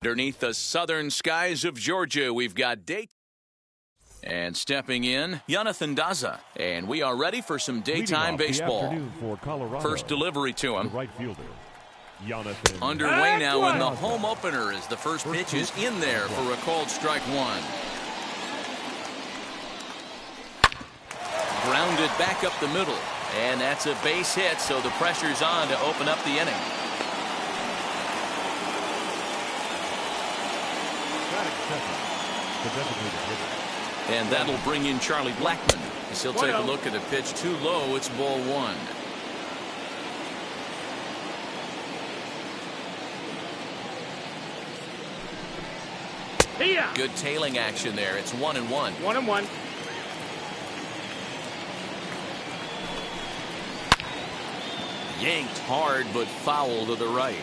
Underneath the southern skies of Georgia, we've got date. And stepping in, Jonathan Daza. And we are ready for some daytime baseball. First delivery to him. Right fielder, Jonathan. Underway now in the home opener as the first pitch is in there for a called strike one. Grounded back up the middle. And that's a base hit, so the pressure's on to open up the inning. And that'll bring in Charlie Blackmon. As he'll take a look at a pitch too low. It's ball one. Good tailing action there. It's 1-1. 1-1. Yanked hard, but foul to the right.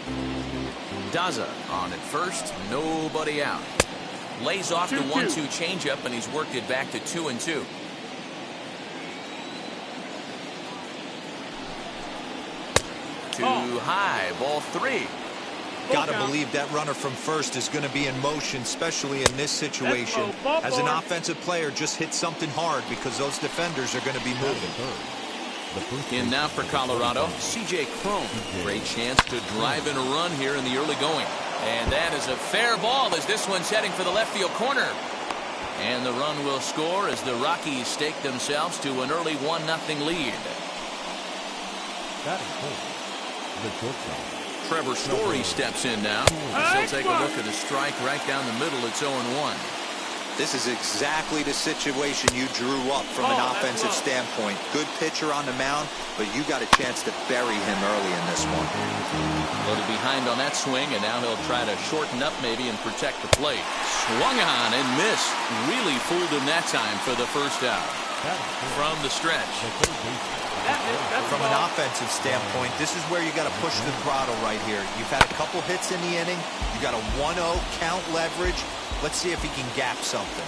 Daza on at first. Nobody out. Lays off the 1-2 changeup, and he's worked it back to 2-2. Too high. Ball three. Gotta believe that runner from first is going to be in motion, especially in this situation. As an offensive player, just hit something hard because those defenders are going to be moving. In now for Colorado, C.J. Cron. Great chance to drive in a run here in the early going. And that is a fair ball as this one's heading for the left field corner. And the run will score as the Rockies stake themselves to an early 1-0 lead. The shortstop. Trevor Story steps in now. He'll take a look at a strike right down the middle. It's 0-1. This is exactly the situation you drew up from an offensive standpoint. Good pitcher on the mound, but you got a chance to bury him early in this one. Loaded behind on that swing, and now he'll try to shorten up maybe and protect the plate. Swung on and missed. Really fooled him that time for the first out. From the stretch. From an offensive standpoint, this is where you got to push the throttle right here. You've had a couple hits in the inning. You got a 1-0 count leverage. Let's see if he can gap something.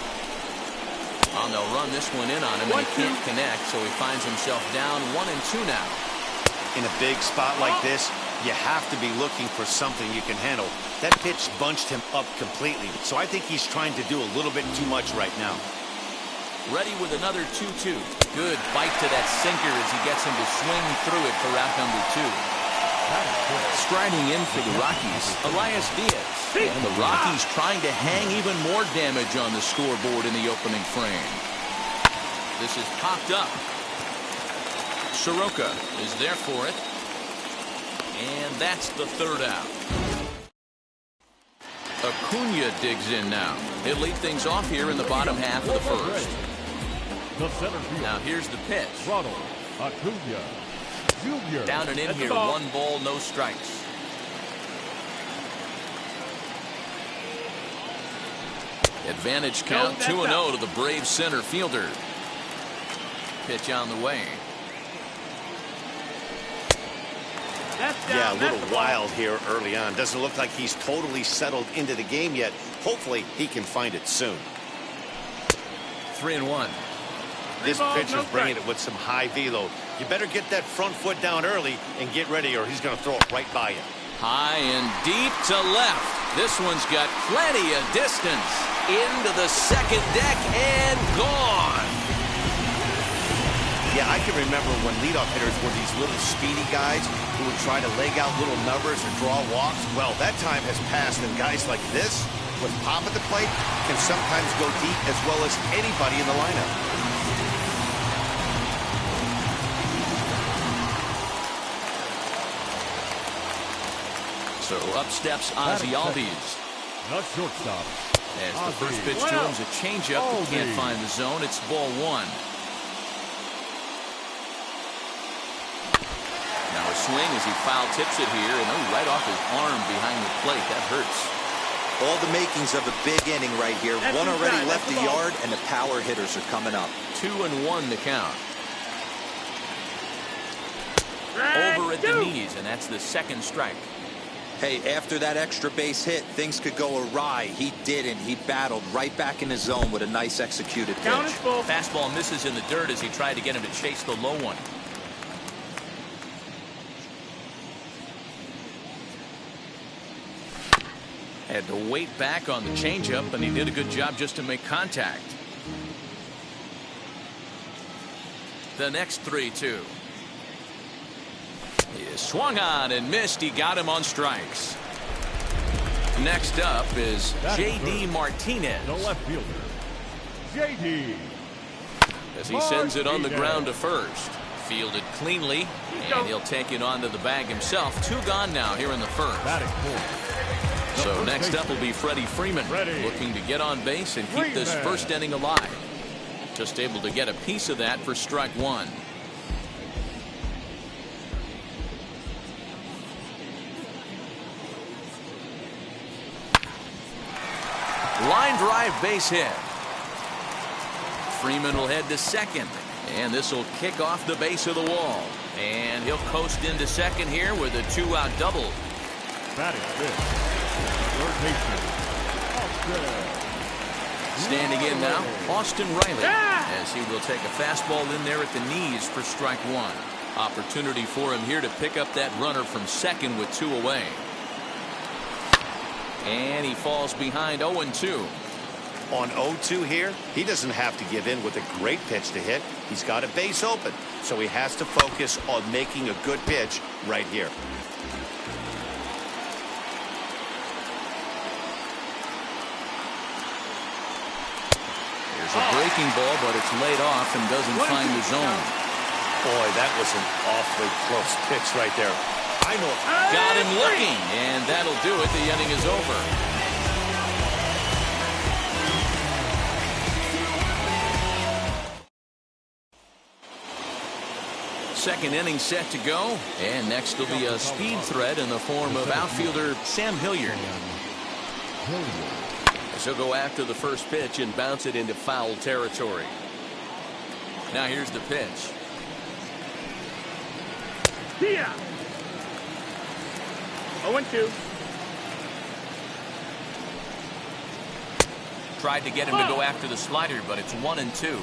Oh, they'll run this one in on him, and he can't connect, so he finds himself down 1-2 now. In a big spot like this, you have to be looking for something you can handle. That pitch bunched him up completely, so I think he's trying to do a little bit too much right now. Ready with another 2-2. Good bite to that sinker as he gets him to swing through it for out number 2. Striding in for the Rockies, Elias Diaz. And the Rockies trying to hang even more damage on the scoreboard in the opening frame. This is popped up. Soroka is there for it. And that's the third out. Acuna digs in now. He'll lead things off here in the bottom half of the first. Now here's the pitch. Ronald Acuna Jr. Down and in here, 1 ball, no strikes. Advantage count, 2-0 to the Braves center fielder. Pitch on the way. Yeah, a little wild here early on. Doesn't look like he's totally settled into the game yet. Hopefully, he can find it soon. 3-1. This pitcher's bringing it with some high velo. You better get that front foot down early and get ready, or he's going to throw it right by you. High and deep to left. This one's got plenty of distance. Into the second deck and gone. Yeah, I can remember when leadoff hitters were these little speedy guys who would try to leg out little numbers or draw walks. Well, that time has passed, and guys like this, with pop at the plate, can sometimes go deep as well as anybody in the lineup. So up steps Ozzie Albies. The shortstop. As the first pitch to him is a changeup. He can't find the zone. It's ball 1. Now a swing as he foul tips it here, and right off his arm behind the plate. That hurts. All the makings of a big inning right here. One already left the yard, and the power hitters are coming up. 2-1 the count. Over at the knees, and that's the second strike. Hey, after that extra base hit, things could go awry. He didn't. He battled right back in the zone with a nice executed pitch. Fastball misses in the dirt as he tried to get him to chase the low one. Had to wait back on the changeup, and he did a good job just to make contact. The next 3-2. He swung on and missed. He got him on strikes. Next up is J.D. Martinez. The left fielder, J.D. As he sends it on the ground to first. Fielded cleanly, and he'll take it onto the bag himself. 2 gone now here in the first. Batting fourth. So next up will be Freddie Freeman, looking to get on base and keep this first inning alive. Just able to get a piece of that for strike 1. Line drive base hit. Freeman will head to second, and this will kick off the base of the wall. And he'll coast into second here with a 2-out double. Batting fifth. Standing in now, Austin Riley, as he will take a fastball in there at the knees for strike 1. Opportunity for him here to pick up that runner from second with 2 away. And he falls behind 0-2. On 0-2 here, he doesn't have to give in with a great pitch to hit. He's got a base open, so he has to focus on making a good pitch right here. There's a breaking ball, but it's laid off and doesn't find the zone. Boy, that was an awfully close pitch right there. I know. Got him looking, and that'll do it. The inning is over. Second inning set to go, and next will be a speed threat in the form of outfielder Sam Hilliard. As he'll go after the first pitch and bounce it into foul territory. Now here's the pitch. Yeah. 0-2. Tried to get him to go after the slider, but it's 1-2.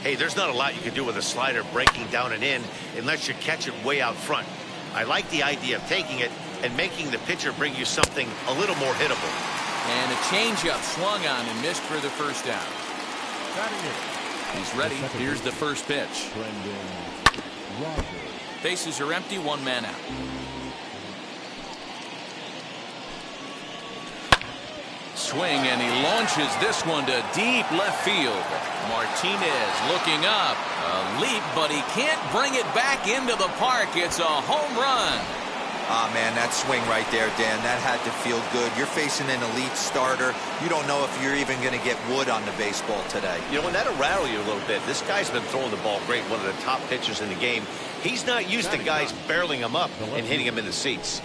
Hey, there's not a lot you can do with a slider breaking down and in unless you catch it way out front. I like the idea of taking it and making the pitcher bring you something a little more hittable. And a changeup swung on and missed for the first down. He's ready. Here's the first pitch. Bases are empty, 1 man out. Swing, and he launches this one to deep left field. Martinez looking up. A leap, but he can't bring it back into the park. It's a home run. Ah, man, that swing right there, Dan, that had to feel good. You're facing an elite starter. You don't know if you're even going to get wood on the baseball today. You know, and that'll rattle you a little bit. This guy's been throwing the ball great, one of the top pitchers in the game. He's not used to guys barreling him up and hitting him in the seats.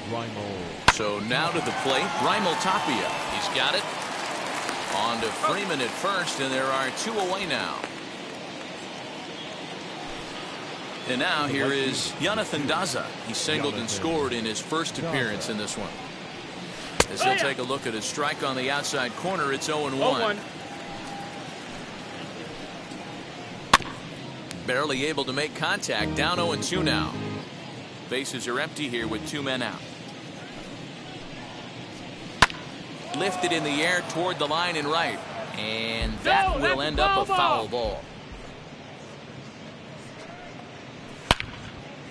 So now to the plate, Raimel Tapia. He's got it. On to Freeman at first, and there are 2 away now. And now here is Jonathan Daza. He singled and scored in his first appearance in this one. As he'll take a look at his strike on the outside corner, it's 0-1. Barely able to make contact, down 0-2 now. Bases are empty here with 2 men out. Lifted in the air toward the line and right. And that will end up a foul ball.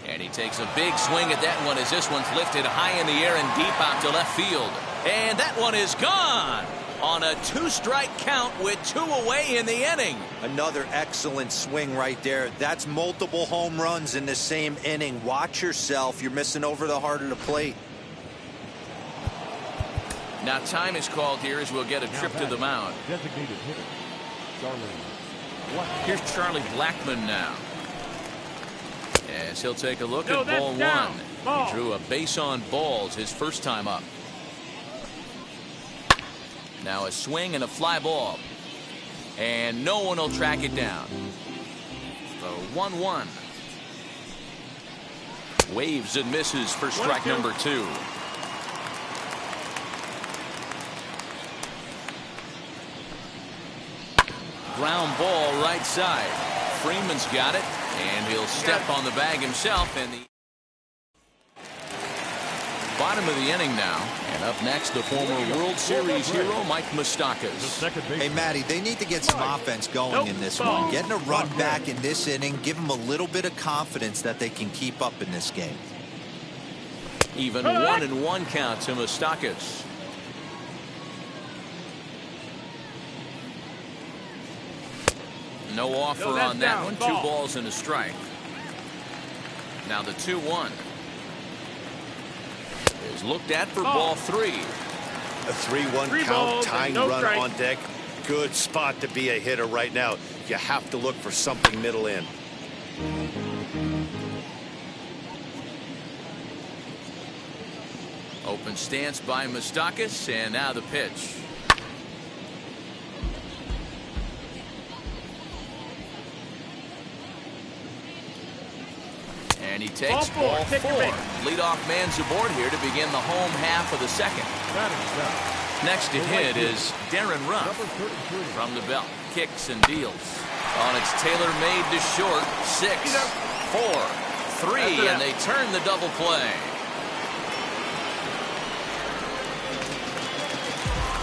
And he takes a big swing at that one as this one's lifted high in the air and deep out to left field. And that one is gone on a 2-strike count with 2 away in the inning. Another excellent swing right there. That's multiple home runs in the same inning. Watch yourself. You're missing over the heart of the plate. Now time is called here as we'll get a trip to the mound. Designated hitter, Here's Charlie Blackmon now. As he'll take a look at ball 1. Ball. He drew a base on balls his first time up. Now a swing and a fly ball. And no one will track it down. So 1-1. Waves and misses for strike number 2. Ground ball right side. Freeman's got it, and he'll step on the bag himself. And the Bottom of the inning now. And up next, the former World Series hero, Mike The Moustakas. second base. Hey, Matty, they need to get some offense going in this one. Getting a run back in this inning, give them a little bit of confidence that they can keep up in this game. Even 1-1 count to Moustakas. No offer No, that's on that down. one. Ball. 2 balls and a strike. Now the 2-1 is looked at for ball 3. A 3-1 3 count, balls, tying no run strike. on deck. Good spot to be a hitter right now. You have to look for something middle in. Open stance by Moustakas, and now the pitch. And he takes Ball 4. ball Take 4. your pick. Leadoff man's aboard here to begin the home half of the second. Batting down. Next to hit is Darren Ruff. Number 33. From the belt, kicks and deals. On it's tailor-made to short. 6, 4, 3, and they turn the double play.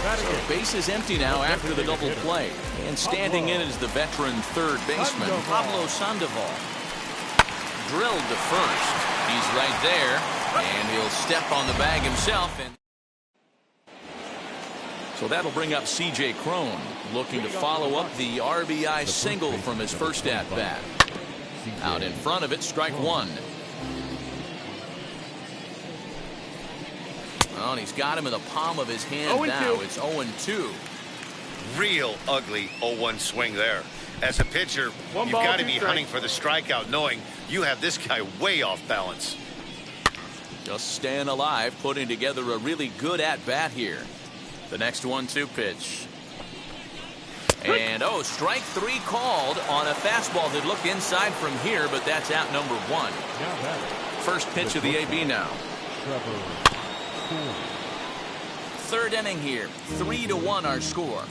Batting So in. base is empty now after the double play. And standing in is the veteran third baseman, Pablo Sandoval. Drilled to first. He's right there, and he'll step on the bag himself. And so that'll bring up C.J. Cron, looking to follow up the RBI single from his first at-bat. Out in front of it, strike 1. Well, and he's got him in the palm of his hand 0-2. now. It's 0-2. Real ugly 0-1 swing there. As a pitcher, One you've ball, got to 2 be strikes. hunting for the strikeout, knowing you have this guy way off balance. Just staying alive, putting together a really good at-bat here. The next 1-2 pitch. And, strike 3 called on a fastball that looked inside from here, but that's out number 1. Now batting. First pitch of the AB now. Trevor. Cool. Third inning here. 3-1 our score.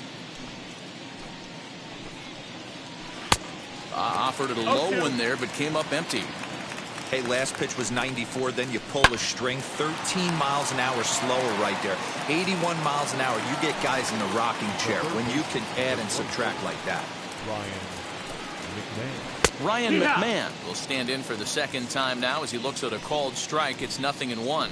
Offered it a low one there, but came up empty. Hey, last pitch was 94, then you pull a string. 13 miles an hour slower right there. 81 miles an hour. You get guys in the rocking chair when you can add and subtract like that. Ryan McMahon. Ryan McMahon will stand in for the second time now as he looks at a called strike. It's 0-1.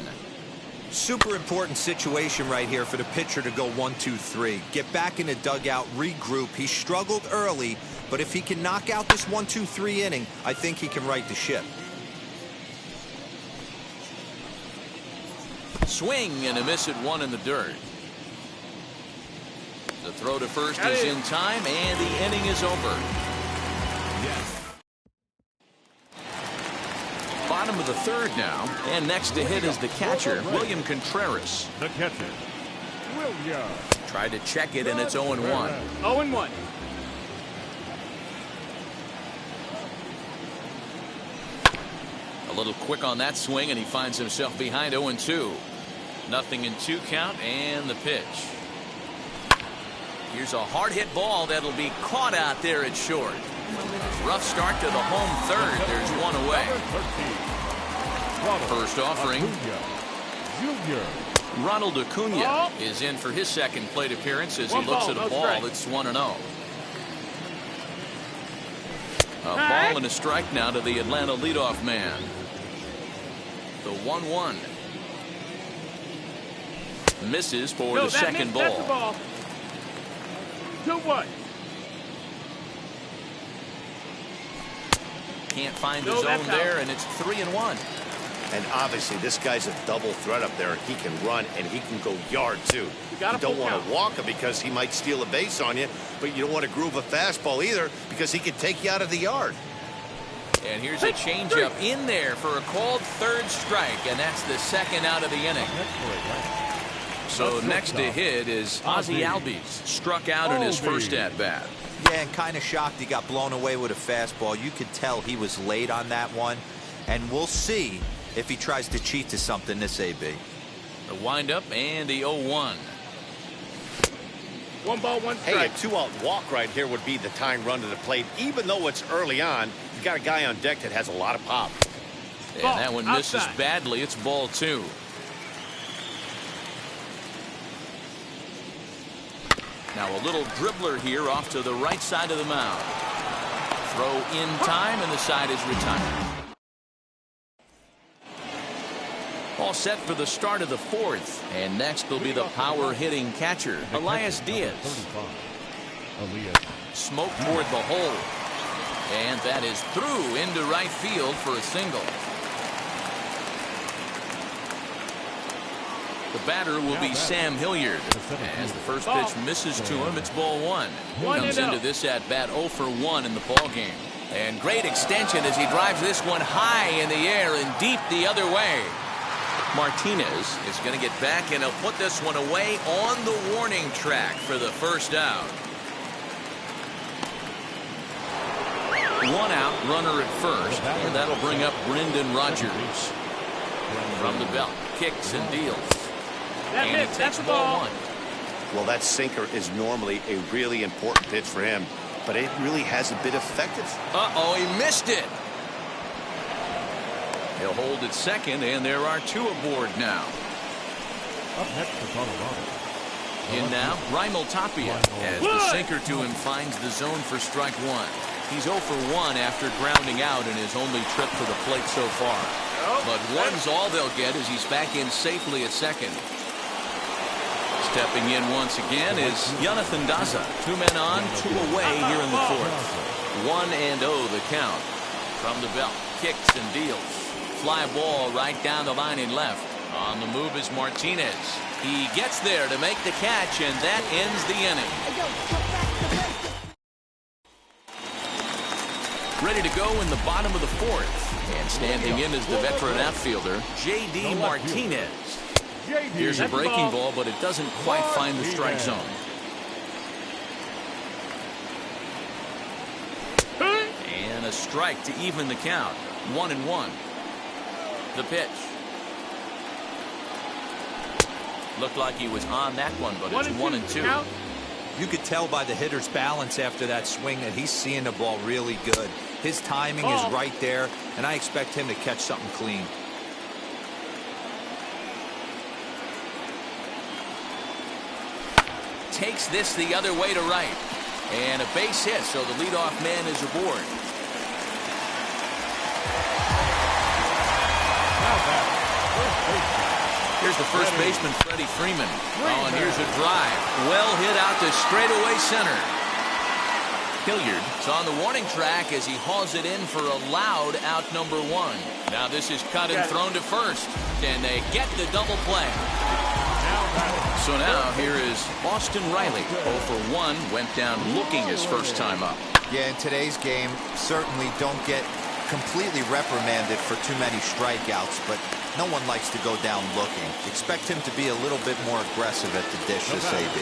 Super important situation right here for the pitcher to go 1-2-3. Get back in the dugout, regroup. He struggled early, but if he can knock out this 1-2-3 inning, I think he can right the ship. Swing and a miss at 1 in the dirt. The throw to first is in time, and the inning is over. Bottom of the third now, and next to hit is the catcher, William Contreras. The catcher. William. Tried to check it, and it's 0-1. 0-1. A little quick on that swing, and he finds himself behind 0-2. 0-2 count, and the pitch. Here's a hard hit ball that'll be caught out there at short. Rough start to the home third. There's 1 away. First offering. Junior. Ronald Acuna is in for his second plate appearance as he looks at a ball that's 1-0. A ball and a strike now to the Atlanta leadoff man. The 1-1. Misses for the second ball. That's the ball. 2-1. Can't find the zone there, and it's 3-1. And obviously, this guy's a double threat up there. He can run, and he can go yard, too. You don't want to walk him because he might steal a base on you, but you don't want to groove a fastball either because he can take you out of the yard. And here's a changeup in there for a called third strike, and that's the second out of the inning. So next to hit is Ozzie Albies, struck out in his first at-bat. Yeah, and kind of shocked he got blown away with a fastball. You could tell he was late on that one, and we'll see if he tries to cheat to something this AB. The windup and the 0-1. 1 ball, 1 strike. Hey, a 2-out walk right here would be the tying run to the plate. Even though it's early on, you've got a guy on deck that has a lot of pop. And that one misses badly. It's ball 2. Now a little dribbler here off to the right side of the mound. Throw in time, and the side is retired. All set for the start of the fourth. And next will be the power-hitting catcher, Elias Diaz. 35. Elias. Smoke toward the hole. And that is through into right field for a single. The batter will be Sam Hilliard. As the first pitch misses to him, it's ball one. Comes into this at bat 0 for 1 in the ball game. And great extension as he drives this one high in the air and deep the other way. Martinez is going to get back, and he'll put this one away on the warning track for the first out. One out, runner at first, and that'll bring up Brendan Rodgers. From the belt, kicks and deals. And he takes ball one. Well, that sinker is normally a really important pitch for him, but it really hasn't been effective. Uh-oh, he missed it. He'll hold at second, and there are two aboard now. Up next for Colorado. In now, Raimel Tapia, as the sinker to him finds the zone for strike one. He's 0 for 1 after grounding out in his only trip to the plate so far. But one's all they'll get as he's back in safely at second. Stepping in once again is Jonathan Daza. 2 men on, 2 away here in the fourth. 1-0 the count. From the belt, kicks and deals. Fly ball right down the line in left. On the move is Martinez. He gets there to make the catch, and that ends the inning. Ready to go in the bottom of the fourth. And standing in is the veteran outfielder, J.D. Martinez. Here's a breaking ball, but it doesn't quite find the strike zone. And a strike to even the count. 1-1. The pitch. Looked like he was on that one, but it's 1-2. You could tell by the hitter's balance after that swing that he's seeing the ball really good. His timing is right there, and I expect him to catch something clean. Takes this the other way to right. And a base hit, so the leadoff man is aboard. Here's the first baseman, Freddie Freeman. Oh, and here's a drive. Well hit out to straightaway center. Hilliard is on the warning track as he hauls it in for a loud out number 1. Now this is cut and thrown to first. And they get the double play. So now here is Austin Riley. 0 for 1, went down looking his first time up. Yeah, in today's game, certainly don't get completely reprimanded for too many strikeouts, but no one likes to go down looking. Expect him to be a little bit more aggressive at the dish this AB.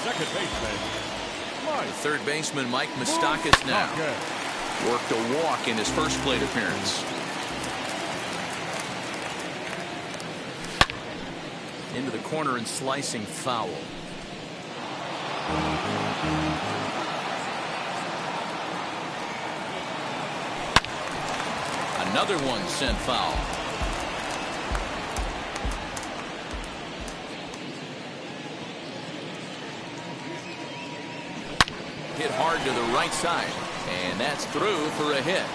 Second baseman. Third baseman Mike Moustakas now. Worked a walk in his first plate appearance. Into the corner and slicing foul. Another one sent foul. Hit hard to the right side, and that's through for a hit.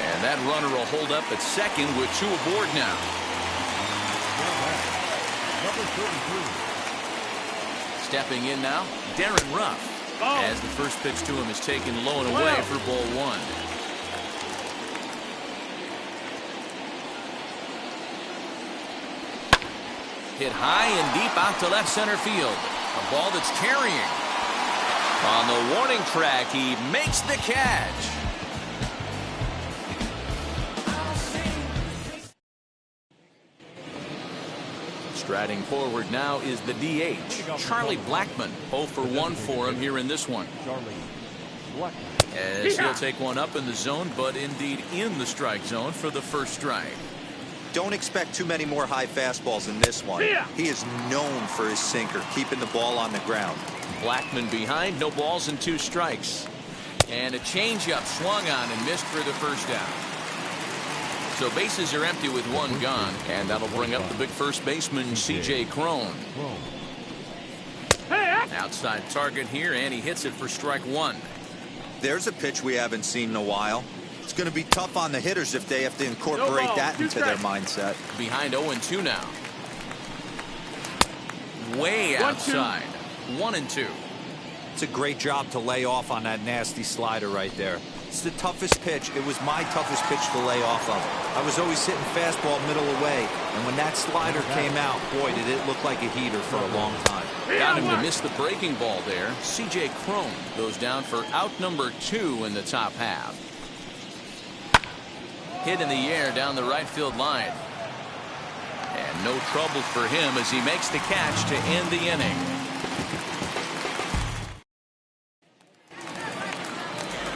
And that runner will hold up at second with 2 aboard now. Number 33. Stepping in now, Darren Ruff. As the first pitch to him is taken low and away for ball 1. Hit high and deep out to left center field. A ball that's carrying. On the warning track, he makes the catch. Striding forward now is the DH, Charlie Blackmon. 0 for 1 for him here in this one. As he'll take one up in the zone, but indeed in the strike zone for the first strike. Don't expect too many more high fastballs in this one. He is known for his sinker, keeping the ball on the ground. Blackmon behind, no balls and 2 strikes. And a changeup swung on and missed for the first down. So bases are empty with 1 gone, and that'll bring up the big first baseman, C.J. Cron. Outside target here, and he hits it for strike one. There's a pitch we haven't seen in a while. It's going to be tough on the hitters if they have to incorporate that into their mindset. Behind 0-2 now. Way outside. 1-2. It's a great job to lay off on that nasty slider right there. It's the toughest pitch. It was my toughest pitch to lay off of. I was always hitting fastball middle away, and when that slider came out, boy, did it look like a heater for a long time. Got him to miss the breaking ball there. CJ Cron goes down for out number 2 in the top half. Hit in the air down the right field line. And no trouble for him as he makes the catch to end the inning.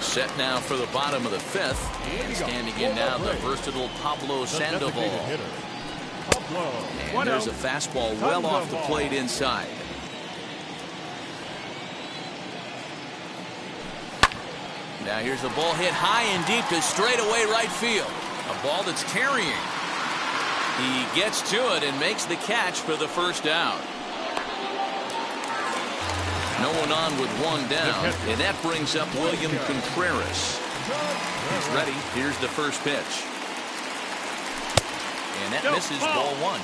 Set now for the bottom of the 5th. Standing in now the versatile Pablo Sandoval. And there's a fastball well off the plate inside. Now here's a ball hit high and deep to straightaway right field. A ball that's carrying. He gets to it and makes the catch for the first out. No one on with one down, and that brings up William Contreras. He's ready. Here's the first pitch. And that misses ball one.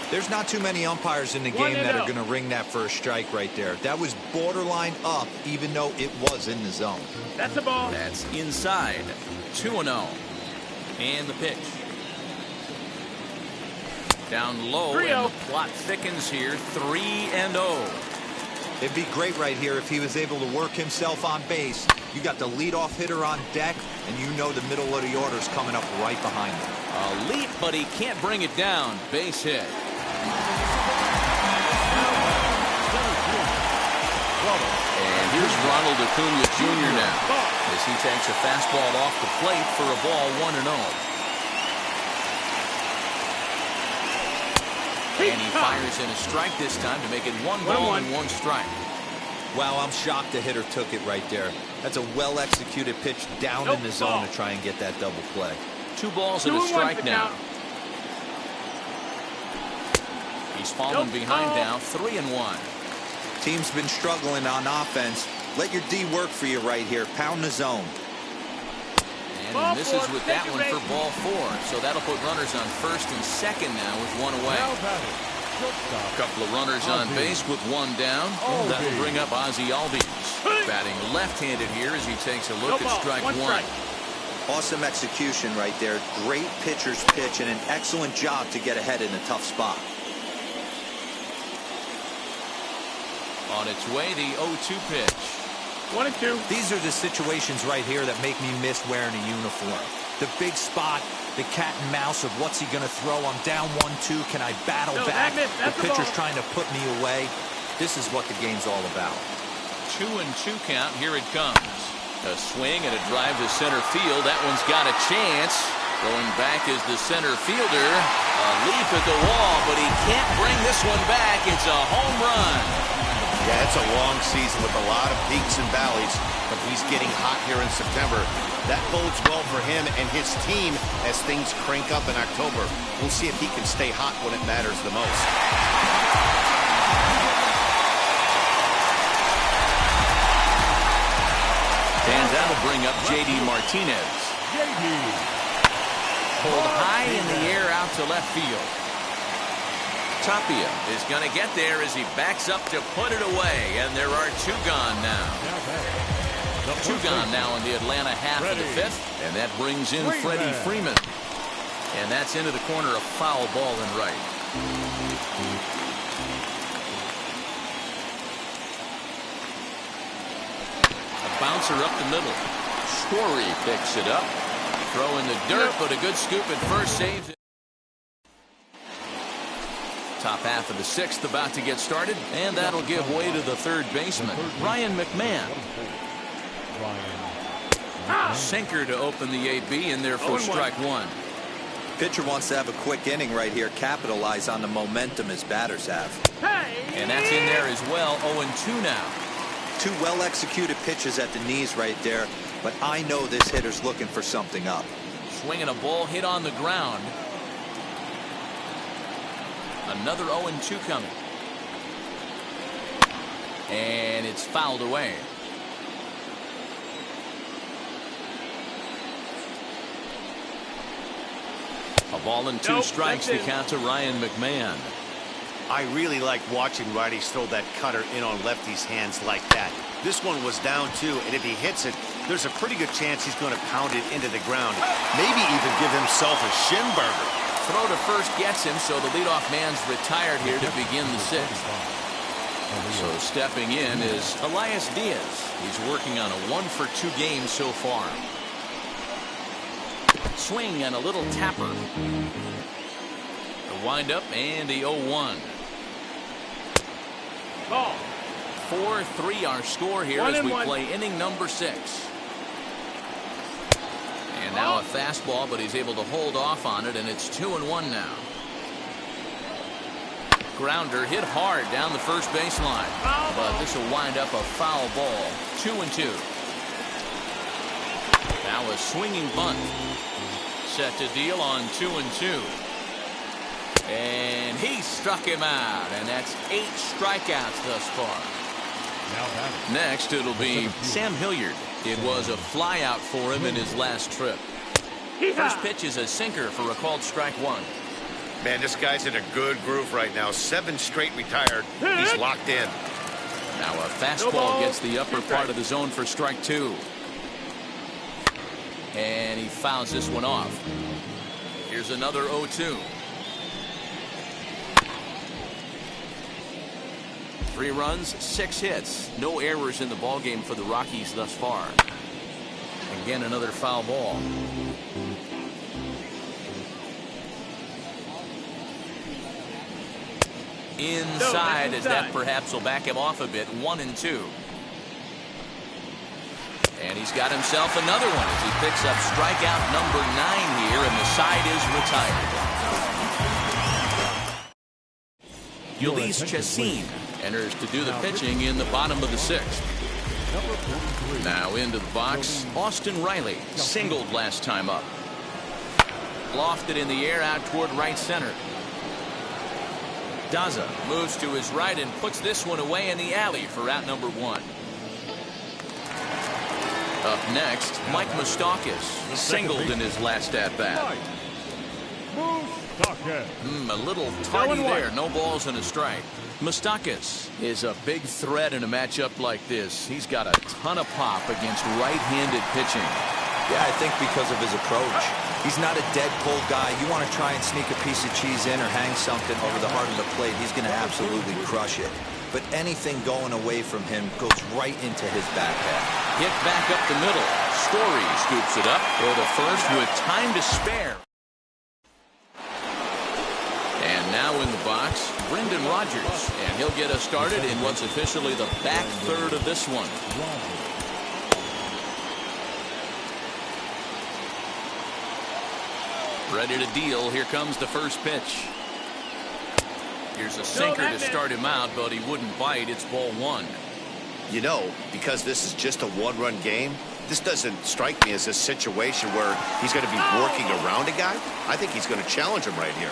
There's not too many umpires in the game that are going to ring that first strike right there. That was borderline up, even though it was in the zone. That's a ball. That's inside. 2-0. And the pitch. Down low, and the plot thickens here. 3-0. It'd be great right here if he was able to work himself on base. You got the leadoff hitter on deck, and you know the middle of the order's coming up right behind him. A leap, but he can't bring it down. Base hit. And here's Ronald Acuna Jr. now as he takes a fastball off the plate for a ball 1-0. And he fires in a strike this time to make it 1 ball and 1 strike. Wow, I'm shocked the hitter took it right there. That's a well-executed pitch down in the zone to try and get that double play. 2 balls and a strike now. He's fallen behind now, 3-1. Team's been struggling on offense. Let your D work for you right here. Pound the zone. And he misses with that one for ball 4. So that'll put runners on first and second now with 1 away. A couple of runners on base with 1 down. And that'll bring up Ozzie Albies. Batting left-handed here as he takes a look at strike 1. Awesome execution right there. Great pitcher's pitch and an excellent job to get ahead in a tough spot. On its way, the 0-2 pitch. 1-2. These are the situations right here that make me miss wearing a uniform. The big spot, the cat and mouse of what's he going to throw. I'm down 1-2. Can I battle back? The pitcher's trying to put me away. This is what the game's all about. 2-2 count. Here it comes. A swing and a drive to center field. That one's got a chance. Going back is the center fielder. A leap at the wall, but he can't bring this one back. It's a home run. Yeah, it's a long season with a lot of peaks and valleys, but he's getting hot here in September. That bodes well for him and his team as things crank up in October. We'll see if he can stay hot when it matters the most. And that'll bring up J.D. Martinez. Pulled high in the air out to left field. Tapia is going to get there as he backs up to put it away, and there are 2 gone now. 2 gone now in the Atlanta half of the 5th, and that brings in Freddie Freeman. And that's into the corner, a foul ball and right. A bouncer up the middle. Story picks it up. Throw in the dirt, but a good scoop at first saves it. Top half of the 6th about to get started, and that'll give way to the third baseman, Ryan McMahon. Sinker to open the AB in there for strike 1. Pitcher wants to have a quick inning right here, capitalize on the momentum his batters have. And that's in there as well. 0-2 now. 2 well-executed pitches at the knees right there, but I know this hitter's looking for something up. Swinging a ball hit on the ground. Another 0-2 coming. And it's fouled away. A ball and 2 Nope, strikes to that's it. count to Ryan McMahon. I really like watching righties throw that cutter in on lefties' hands like that. This one was down 2, and if he hits it, there's a pretty good chance he's going to pound it into the ground. Maybe even give himself a shin burger. Throw to first gets him, so the leadoff man's retired here to begin the 6th. So stepping in is Elias Diaz. He's working on a 1-for-2 game so far. Swing and a little tapper. The windup and the 0-1. Ball. 4-3 our score here as we play inning number 6. And now a fastball, but he's able to hold off on it, and it's 2-1 now. Grounder hit hard down the first baseline, but this will wind up a foul ball. 2-2. Now a swinging bunt. Set to deal on 2-2. And he struck him out, and that's 8 strikeouts thus far. Next, it'll be Sam Hilliard. It was a flyout for him in his last trip. First pitch is a sinker for a called strike 1. Man, this guy's in a good groove right now. 7 straight retired. He's locked in. Now a fastball gets the upper part of the zone for strike 2. And he fouls this one off. Here's another 0-2. 3 runs, 6 hits. No errors in the ballgame for the Rockies thus far. Again, another foul ball. Inside, as that perhaps will back him off a bit. 1-2. And he's got himself another one as he picks up strikeout number 9 here, and the side is retired. Ulysses Chassin enters to do the pitching in the bottom of the 6th. Now into the box, Austin Riley singled last time up. Lofted in the air out toward right center. Daza moves to his right and puts this one away in the alley for out number 1. Up next, Mike Moustakas singled in his last at-bat. A little tardy there. No balls and a strike. Moustakas is a big threat in a matchup like this. He's got a ton of pop against right-handed pitching. Yeah, I think because of his approach. He's not a dead pull guy. You want to try and sneak a piece of cheese in or hang something over the heart of the plate, he's going to absolutely crush it. But anything going away from him goes right into his back half. Hit back up the middle. Story scoops it up. Throw to first with time to spare. And now in the box, Brendan Rodgers. And he'll get us started in what's officially the back third of this one. Ready to deal. Here comes the first pitch. Here's a sinker to start him out, but he wouldn't bite. It's ball 1. You know, because this is just a 1-run game, this doesn't strike me as a situation where he's going to be working around a guy. I think he's going to challenge him right here.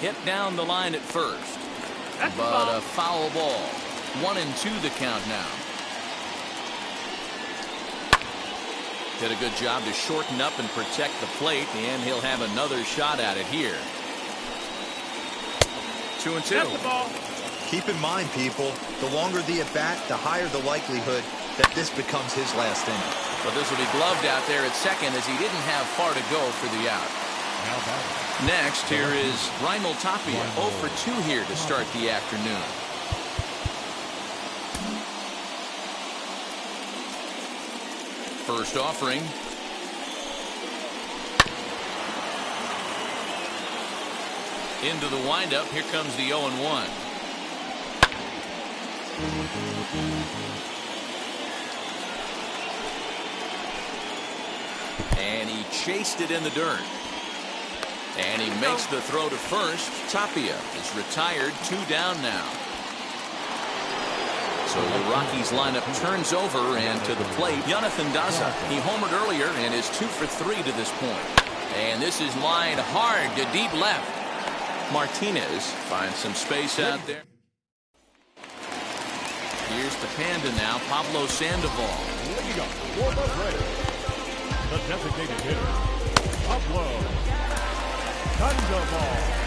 Hit down the line at first. But a foul ball. 1-2 the count now. Did a good job to shorten up and protect the plate, and he'll have another shot at it here. 2-2. Keep in mind, people, the longer the at-bat, the higher the likelihood that this becomes his last inning. But this will be gloved out there at second as he didn't have far to go for the out. Next, here is Raimel Tapia, 0 for 2 here to start the afternoon. First offering. Into the windup. Here comes the 0-1. And he chased it in the dirt. And he makes the throw to first. Tapia is retired. 2 down now. So the Rockies lineup turns over, and to the plate, Jonathan Daza. He homered earlier and is 2 for 3 to this point. And this is lined hard to deep left. Martinez finds some space out there. Here's the Panda now, Pablo Sandoval. Leading up for the Braves, the designated hitter, Pablo Sandoval.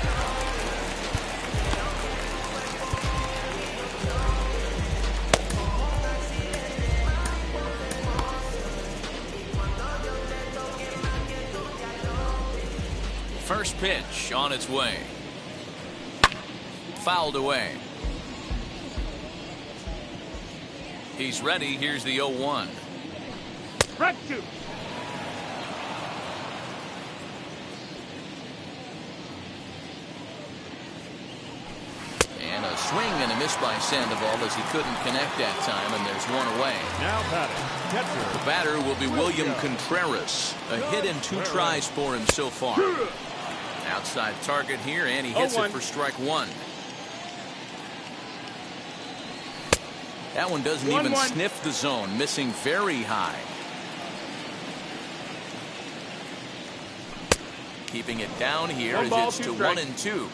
First pitch on its way. Fouled away. He's ready. Here's the 0-1. Front two. And a swing and a miss by Sandoval as he couldn't connect that time, and there's one away. Now batting, catcher. The batter will be William Contreras. A hit and 2 tries for him so far. Outside target here, and he hits it for strike 1. That one doesn't even sniff the zone, missing very high. Keeping it down here as it's to 1-2.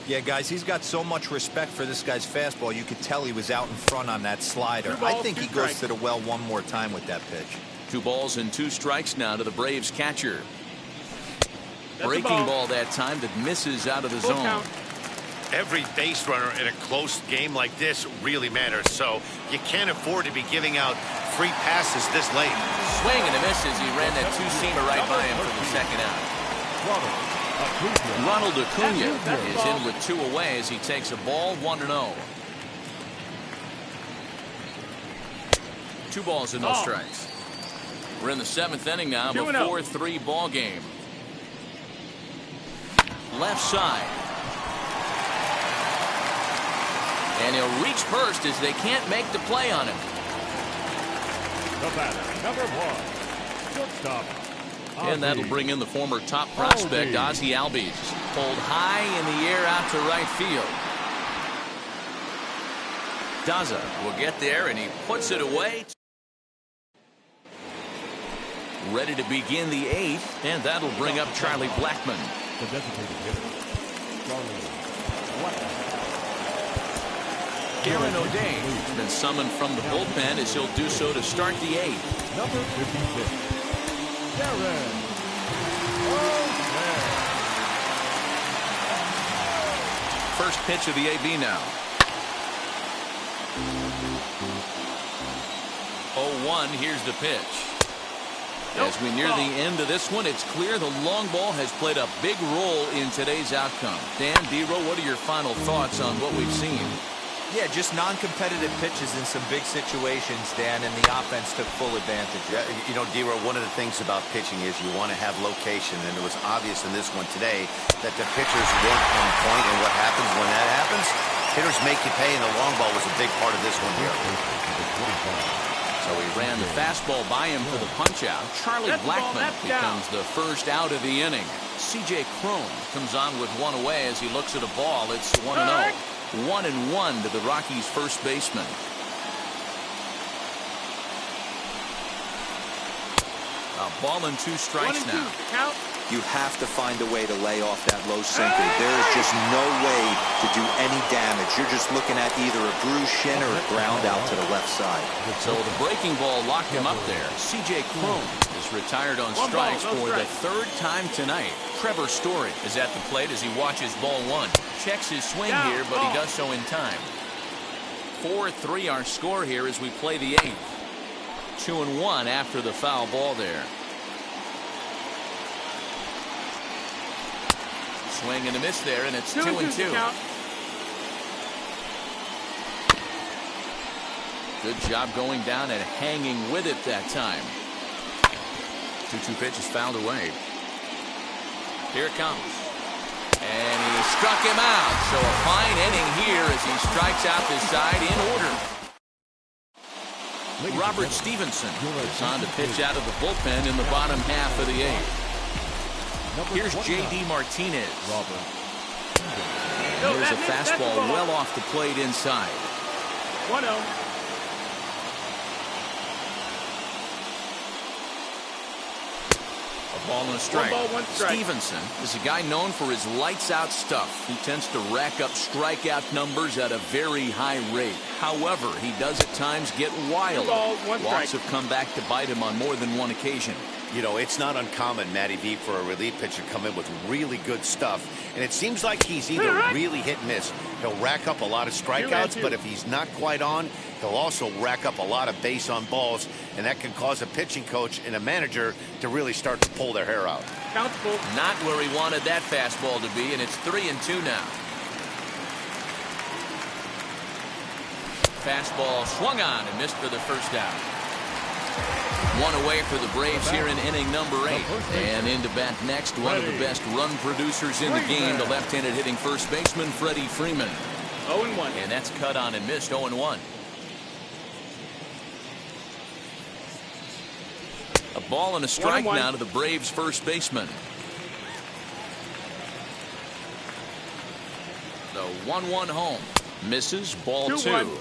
Yeah, guys, he's got so much respect for this guy's fastball. You could tell he was out in front on that slider. I think he goes to the well one more time with that pitch. 2 balls and 2 strikes now to the Braves catcher. Breaking ball that time that misses out of the zone. Count. Every base runner in a close game like this really matters, so you can't afford to be giving out free passes this late. Swing and a miss as he ran that 2-seamer right by him for the second out. Ronald Acuna is in with 2 away as he takes a ball, 1-0. 2 balls and no strikes. We're in the 7th inning now of a 4-3 ball game. Left side. And he'll reach first as they can't make the play on him. The batter, number 1, shortstop. And that'll bring in the former top prospect, Ozzie Albies. Pulled high in the air out to right field. Daza will get there, and he puts it away. Ready to begin the 8th, and that'll bring up Charlie Blackmon. The designated hitter, Charlie Blackmon. Aaron O'Day has been summoned from the bullpen as he'll do so to start the 8th. Number 56, Aaron O'Day. First pitch of the AB now. 0-1, here's the pitch. As we near the end of this one, it's clear the long ball has played a big role in today's outcome. Dan, D-Row, what are your final thoughts on what we've seen? Yeah, just non-competitive pitches in some big situations, Dan, and the offense took full advantage. Yeah, you know, D-Row, one of the things about pitching is you want to have location, and it was obvious in this one today that the pitchers weren't on point, and what happens when that happens? Hitters make you pay, and the long ball was a big part of this one here. So he ran the fastball by him for the punch-out. Charlie Blackmon becomes the first out of the inning. C.J. Cron comes on with 1 away as he looks at a ball. It's 1-0. 1-1 to the Rockies' first baseman. A ball and 2 strikes now. Count. You have to find a way to lay off that low sinker. There is just no way to do any damage. You're just looking at either a bruised shin or a ground out to the left side. So the breaking ball locked him up there. C.J. Cron is retired on strikes for the 3rd time tonight. Trevor Story is at the plate as he watches ball 1. Checks his swing here, but he does so in time. 4-3 our score here as we play the 8th. 2-1 after the foul ball there. Swing and a miss there, and it's 2-2. Good job going down and hanging with it that time. 2-2 pitch is fouled away. Here it comes. And he struck him out. So a fine inning here as he strikes out this side in order. Robert Stevenson is on to pitch out of the bullpen in the bottom half of the 8th. Here's J.D. Martinez. And there's a fastball well off the plate inside. 1-0. A ball and a strike. 1 ball, 1 strike. Stevenson is a guy known for his lights-out stuff. He tends to rack up strikeout numbers at a very high rate. However, he does at times get wild. 2 balls, 1 strike. Walks have come back to bite him on more than one occasion. You know, it's not uncommon, Matty V, for a relief pitcher to come in with really good stuff. And it seems like he's either really hit and miss. He'll rack up a lot of strikeouts, but if he's not quite on, he'll also rack up a lot of base on balls. And that can cause a pitching coach and a manager to really start to pull their hair out. Count's full. Not where he wanted that fastball to be, and it's 3-2 now. Fastball swung on and missed for the first out. One away for the Braves here in inning number 8. And into bat next, one of the best run producers in the game, the left-handed hitting first baseman, Freddie Freeman. 0-1. And that's cut on and missed, 0-1. A ball and a strike 1-1. now to the Braves first baseman. The 1-1 home. Misses, ball 2-1. 2.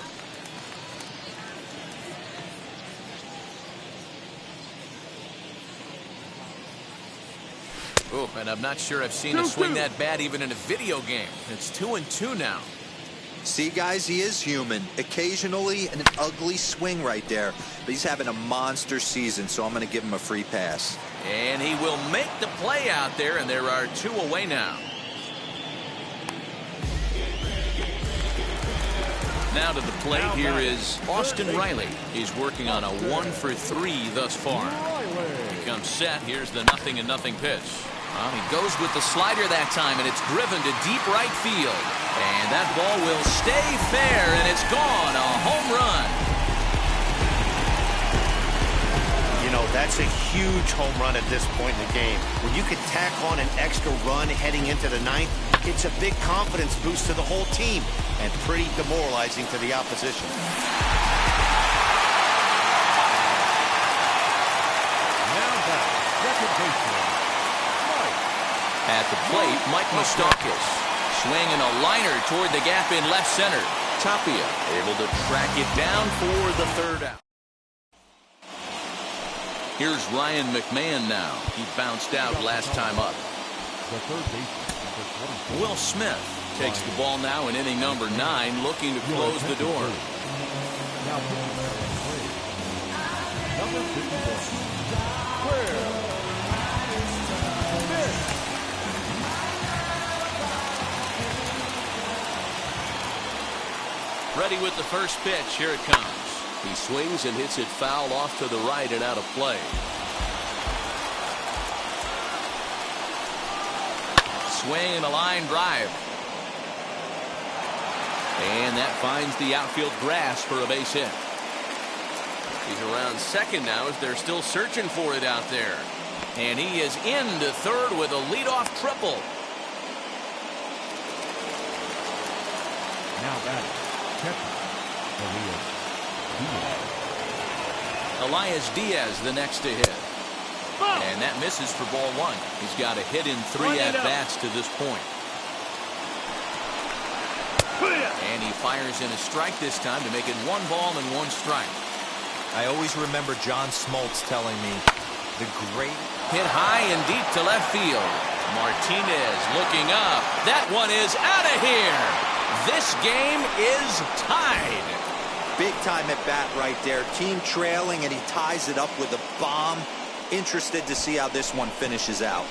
Oh, and I'm not sure I've seen him swing that bat even in a video game. It's 2-2 now. See, guys, he is human. Occasionally an ugly swing right there, but he's having a monster season, so I'm going to give him a free pass. And he will make the play out there, and there are 2 away now. Now to the plate, here is Austin Riley. He's working on a 1-for-3 thus far. He comes set. Here's the 0-0 pitch. Well, he goes with the slider that time, and it's driven to deep right field. And that ball will stay fair, and it's gone. A home run. You know, that's a huge home run at this point in the game. When you can tack on an extra run heading into the 9th, it's a big confidence boost to the whole team and pretty demoralizing to the opposition. Now back, second baseman, At the plate, Mike Moustakas swinging a liner toward the gap in left center. Tapia able to track it down for the 3rd out. Here's Ryan McMahon now. He bounced out last time up. the third baseman, number 24. Will Smith takes the ball now in inning number 9, looking to close the door. Now, number 51, Square. Ready with the first pitch. Here it comes. He swings and hits it foul off to the right and out of play. Swing and a line drive. And that finds the outfield grass for a base hit. He's around second now as they're still searching for it out there. And he is into third with a leadoff triple. Now batting, catcher, Elias Diaz the next to hit. And that misses for ball 1. He's got a hit in 3 at-bats to this point. And he fires in a strike this time to make it 1 ball and 1 strike. I always remember John Smoltz telling me the great Hit high and deep to left field. Martinez looking up. That one is out of here. This game is tied. big time at bat right there. Team trailing, and he ties it up with a bomb. Interested to see how this one finishes out.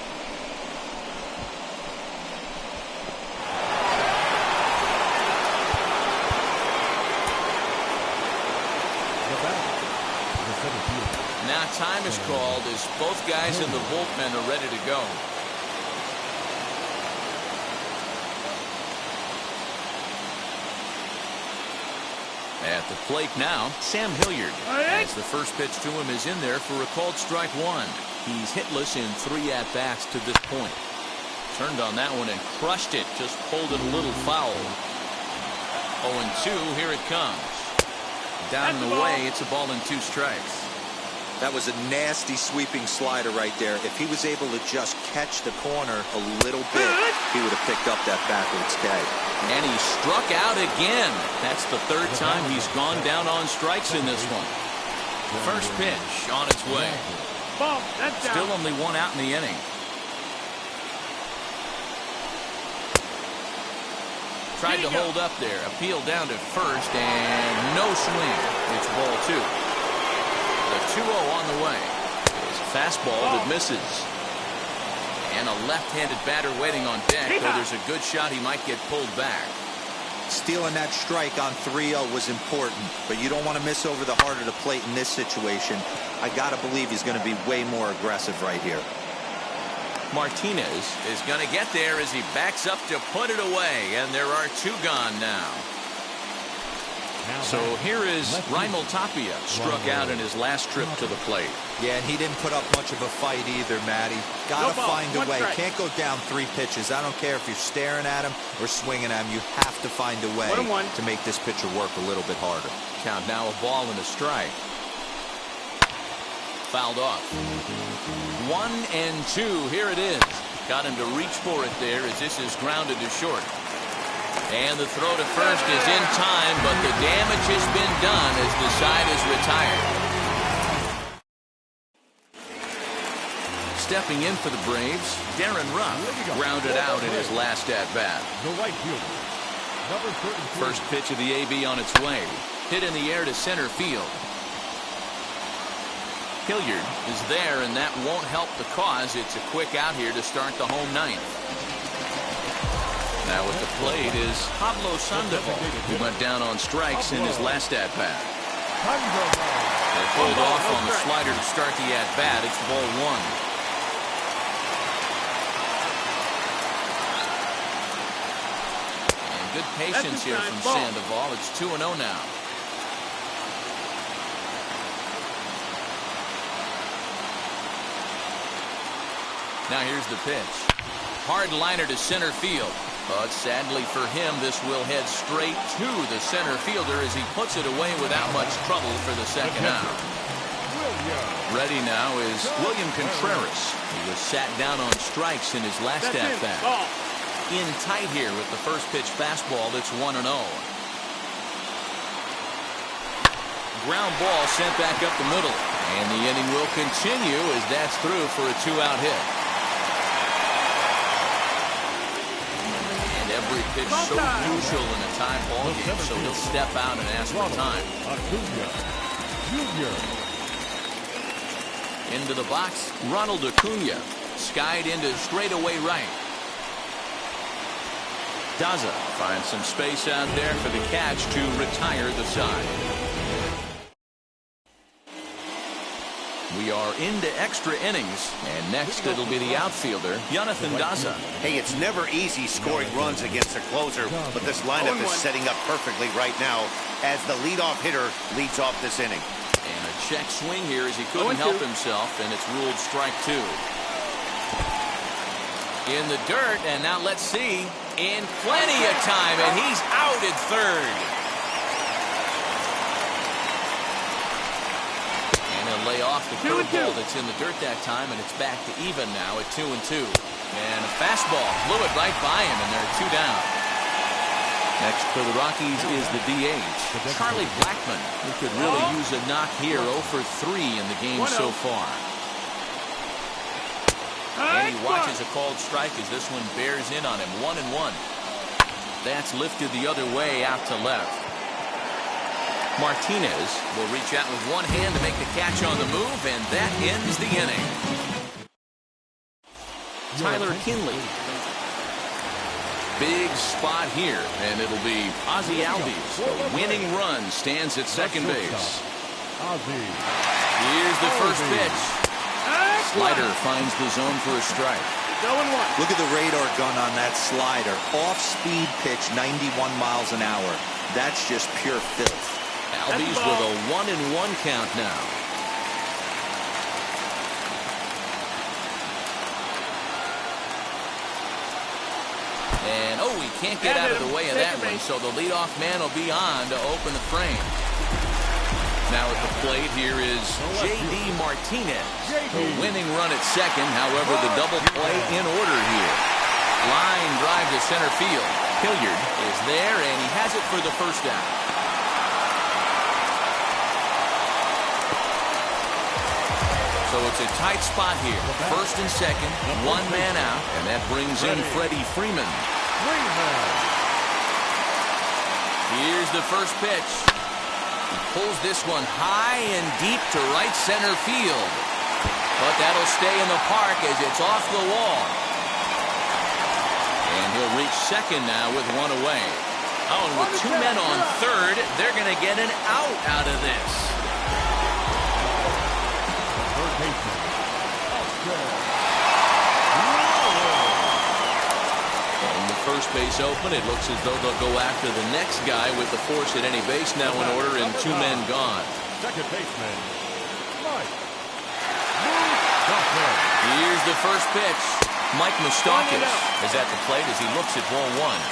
Now time is called as both guys in the bullpen are ready to go. At the plate now, Sam Hilliard, as the first pitch to him is in there for a called strike 1. He's hitless in 3 at-bats to this point. Turned on that one and crushed it, just pulled it a little foul. 0-2, here it comes. Down and away, it's a ball and 2 strikes. That was a nasty sweeping slider right there. If he was able to just catch the corner a little bit, he would have picked up that backwards K. And he struck out again. That's the 3rd time he's gone down on strikes in this one. First pitch on its way. Ball, that's down. Still only 1 out in the inning. Tried to hold up there. Appeal down to first, and no swing. It's ball 2. The 2-0 on the way. It's a fastball that misses. And a left-handed batter waiting on deck, though there's a good shot he might get pulled back. Stealing that strike on 3-0 was important, but you don't want to miss over the heart of the plate in this situation. I got to believe he's going to be way more aggressive right here. Martinez is going to get there as he backs up to put it away, and there are 2 gone now. So here is Raimel Tapia, struck out in his last trip to the plate. Yeah, and he didn't put up much of a fight either, Matty. Got to find a way. Can't go down 3 pitches. I don't care if you're staring at him or swinging at him. You have to find a way to make this pitcher work a little bit harder. Count now a ball and a strike. Fouled off. 1-2. Here it is. Got him to reach for it there as this is grounded to short. And the throw to first is in time, but the damage has been done as the side is retired. Stepping in for the Braves, Darren Ruff grounded out in his last at-bat. The right fielder, number 33. First pitch of the AB on its way. Hit in the air to center field. Hilliard is there, and that won't help the cause. It's a quick out here to start the home ninth. Now at the plate is Pablo Sandoval, who went down on strikes in his last at-bat. They pulled off on the slider to start the at-bat. It's ball 1. And good patience here from Sandoval. It's 2-0 now. Now here's the pitch. Hard liner to center field. But sadly for him, this will head straight to the center fielder as he puts it away without much trouble for the second out. Ready now is William Contreras. He was sat down on strikes in his last at-bat. In tight here with the first pitch fastball. That's 1-0. Ground ball sent back up the middle. And the inning will continue as that's through for a 2-out hit. Every pitch so crucial in a tie ball game, so he'll step out and ask for time. Into the box, Ronald Acuna, skied into straightaway right. Daza finds some space out there for the catch to retire the side. We are into extra innings, and next it'll be the outfielder, Jonathan Daza. Hey, it's never easy scoring runs against a closer, but this lineup is setting up perfectly right now as the leadoff hitter leads off this inning. And a check swing here as he couldn't help himself, and it's ruled strike 2. In the dirt, and now let's see, in plenty of time, and he's out at third. Lay off the curveball that's in the dirt that time, and it's back to even now at 2-2. And a fastball blew it right by him, and there are 2 down. Next for the Rockies is the DH, Charlie Blackmon, who could really use a knock here. 0 for 3 in the game so far. And he watches a called strike as this one bears in on him. 1-1. That's lifted the other way out to left. Martinez will reach out with one hand to make the catch on the move, and that ends the inning. Tyler Kinley. Big spot here, and it'll be Ozzie Albies. The winning run stands at second base. Here's the first pitch. Slider finds the zone for a strike. Look at the radar gun on that slider. Off-speed pitch, 91 miles an hour. That's just pure filth. Albies with a 1-1 count now. And he can't get out of the way of that one, so the leadoff man will be on to open the frame. Now at the plate here is J.D. Martinez. The winning run at second, however, the double play in order here. Line drive to center field. Hilliard is there, and he has it for the first out. So it's a tight spot here. First and second, 1 man out, and that brings in Freddie Freeman. Here's the first pitch. He pulls this one high and deep to right center field. But that'll stay in the park as it's off the wall. And he'll reach second now with one away. Oh, and with two men on third, they're going to get an out of this. Third baseman. And the first base open, it looks as though they'll go after the next guy with the force at any base now in order and two men gone. Second baseman. Mike. Here's the first pitch. Mike Moustakas is at the plate as he looks at ball one.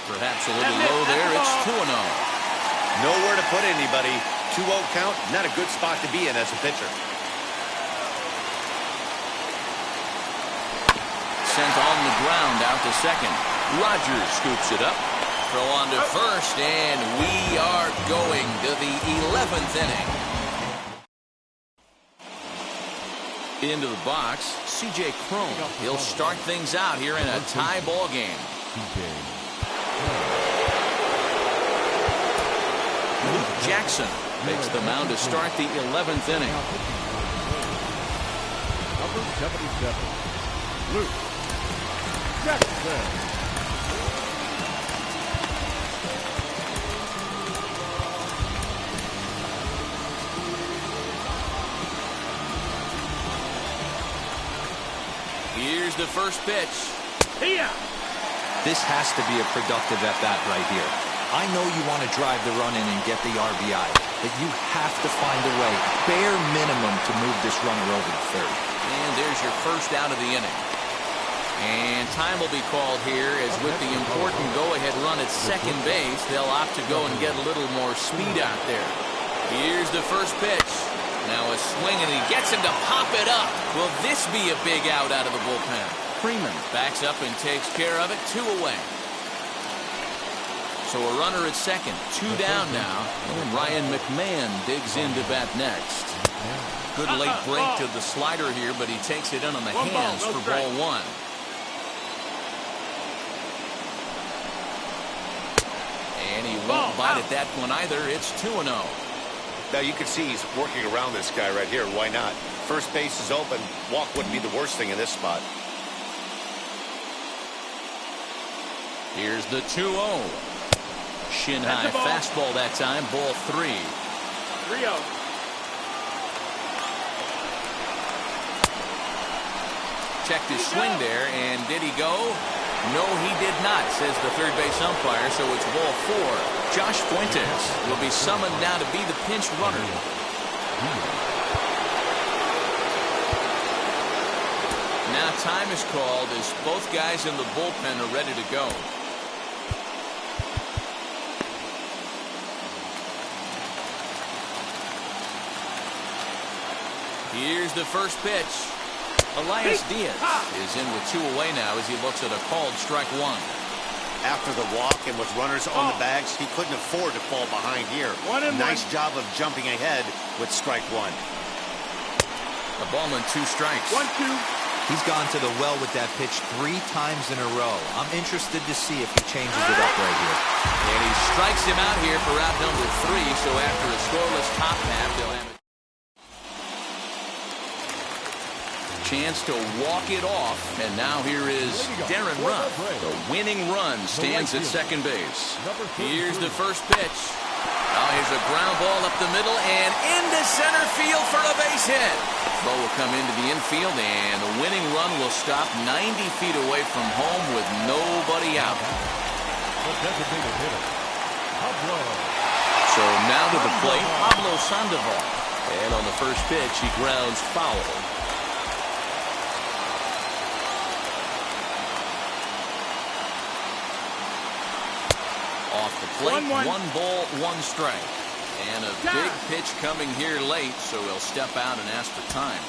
Perhaps a little low there. It's 2-0. Nowhere to put anybody. 2-0 count, not a good spot to be in as a pitcher. Sent on the ground out to second. Rogers scoops it up. Throw on to first, and we are going to the 11th inning. Into the box, C.J. Cron. He'll start things out here in a tie ball game. Luke Jackson makes the mound to start the 11th inning. Number 77. Luke Jackson. Here's the first pitch. This has to be a productive at-bat right here. I know you want to drive the run in and get the RBI, but you have to find a way, bare minimum, to move this runner over to third. And there's your first out of the inning. And time will be called here as with the important go-ahead run at second base, they'll opt to go and get a little more speed out there. Here's the first pitch. Now a swing, and he gets him to pop it up. Will this be a big out of the bullpen? Freeman backs up and takes care of it. 2 away. So a runner at second. 2 down now. And Ryan McMahon digs in to bat next. Good late break to the slider here, but he takes it in on the hands for ball one. And he won't bite at that one either. It's 2-0. Now you can see he's working around this guy right here. Why not? First base is open. Walk wouldn't be the worst thing in this spot. Here's the 2-0. Shin high fastball that time. Ball 3. 3-0. Checked his swing there, and did he go? No, he did not, says the third base umpire, so it's ball 4. Josh Fuentes will be summoned now to be the pinch runner. Now time is called as both guys in the bullpen are ready to go. Here's the first pitch. Elias Diaz is in with 2 away now as he looks at a called strike 1. After the walk and with runners on the bags, he couldn't afford to fall behind here. Nice job of jumping ahead with strike 1. A ball and 2 strikes. 1-2. He's gone to the well with that pitch 3 times in a row. I'm interested to see if he changes it up right here. And he strikes him out here for out number 3, so after a scoreless top half, they'll have a chance to walk it off. And now here is Darren Ruff. The winning run stands at second base. Here's the first pitch. Oh, here's a ground ball up the middle and into center field for a base hit. Ball will come into the infield, and the winning run will stop 90 feet away from home with nobody out. The designated hitter, Pablo. So now to the plate, Pablo Sandoval. And on the first pitch, he grounds foul. Off the plate, 1 ball, 1 strike. And a big pitch coming here late, so he'll step out and ask for time.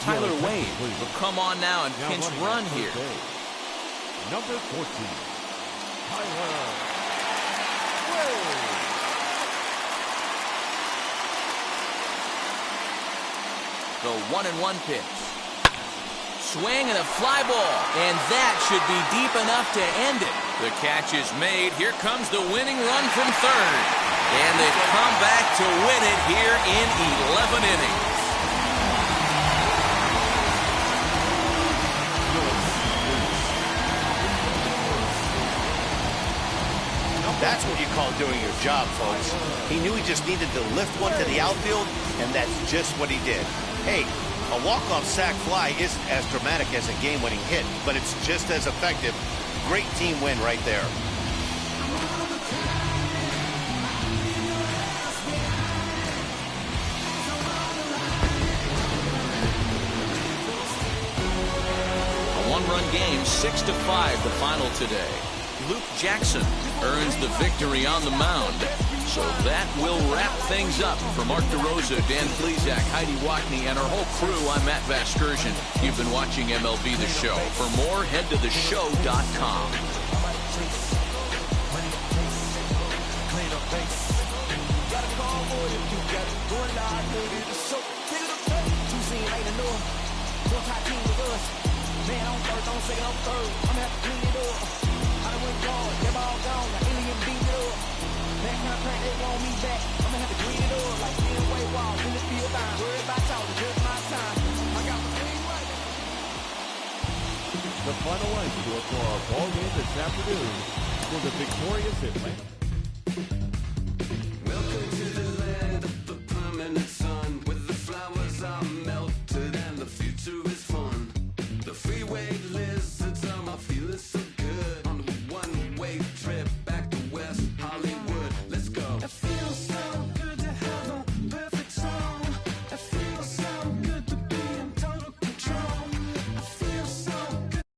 Tyler Wade will come on now and pinch run here. Number 14, Tyler Wade. The 1-1 pitch. Swing and a fly ball. And that should be deep enough to end it. The catch is made. Here comes the winning run from third. And they've come back to win it here in 11 innings. That's what you call doing your job, folks. He knew he just needed to lift one to the outfield, and that's just what he did. Hey, a walk-off sac fly isn't as dramatic as a game-winning hit, but it's just as effective. Great team win right there. A one-run game, 6-5, the final today. Luke Jackson earns the victory on the mound. So that will wrap things up. For Mark DeRosa, Dan Plesac, Heidi Watney, and our whole crew, I'm Matt Vasgersian. You've been watching MLB The Show. For more, head to theshow.com. Man, on first, on second, on third. I'm gonna have to clean it up. I done went gone, they're all gone. Like Alien beat it up. That kind of prank, they want me back. I'm gonna have to clean it up. Like being way wild in the field line. Worry about talking, just my time. I got my thing right. The final line score for our ball game this afternoon for the victorious Atlanta.